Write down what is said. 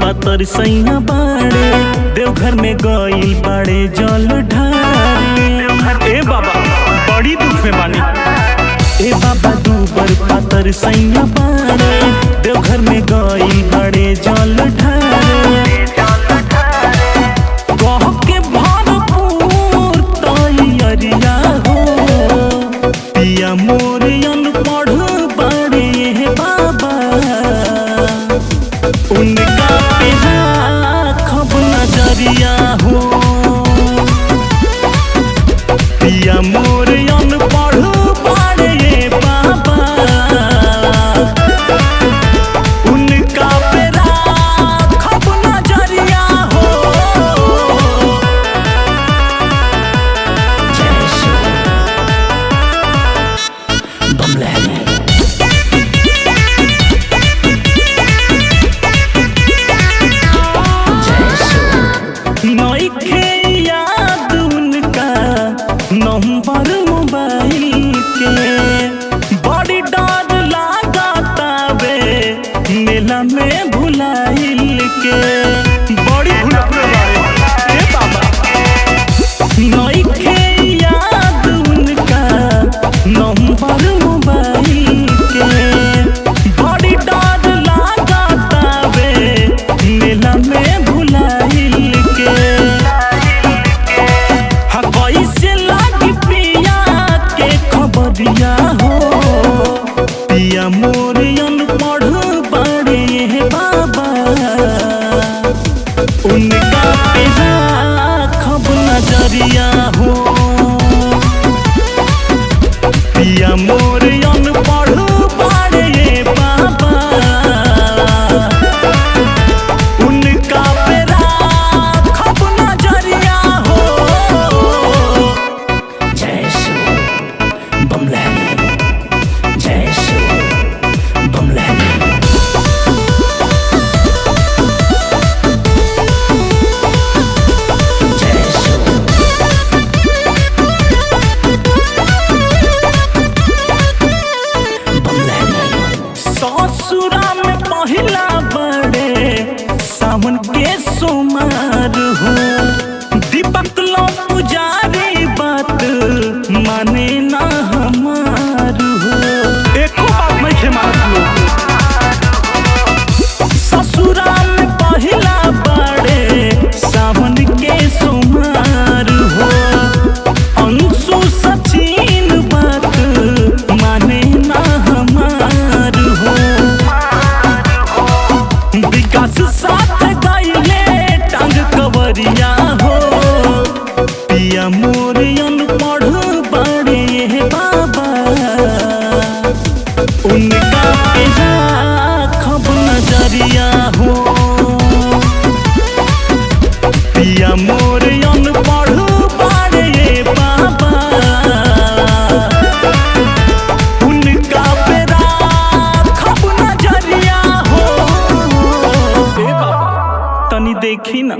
पातर सैया बाड़े, देवघर में गइल बाड़े जल ढारे। ए बाबा बड़ी दुख में बानी। ए बाबा दूबर पातर सैया बाड़े, देवघर में गइल बाड़े जल ढारे। कह के भरपूर तैयारिया हो, पिया मोर अनपढ़ बाड़े बाबा, उनका पे राखब नजरिया हो। पिया मोर अनपढ़ बाड़े बाबा, उनका पे राखब नजरिया हो। नइखे याद उनका नंबर मोबाइल के, बड़ी डर लागता बे मेला में भुलाइल के। बड़ी ए बाबा नइखे याद उनका नंबर मोबाइल के, बड़ी डर लागता बे मेला में भुलाइल के। हाँ कैसे लागी पिया के खबरिया हो, पिया मोर अनपढ़ बाड़े बाबा, उनका पे राखब नजरिया हो। पिया मोर अनपढ़ बाड़े बाबा, उनका पे राखब नजरिया हो। जय शिव बमलैनी, जय शिव बमलैनी। ससुरा में पहिला बड़े सावन के सोमार हो, दीपक लो पुजारी बात माने ना हमार हो। एको बात नहीं खे मानत लोग। ससुरा में पहिला बड़े सावन के सोमार हो, अंशु सचिन बात माने ना हमार हो। विकास साथ गइले टांग कवरिया हो, पिया मोर अनपढ़ बाड़े बाबा, उनका पे राखब नजरिया हो। पिया मोर अनपढ़ बाड़े बाबा, उनका पे राखब नजरिया हो। ए बाबा तनी देखी ना।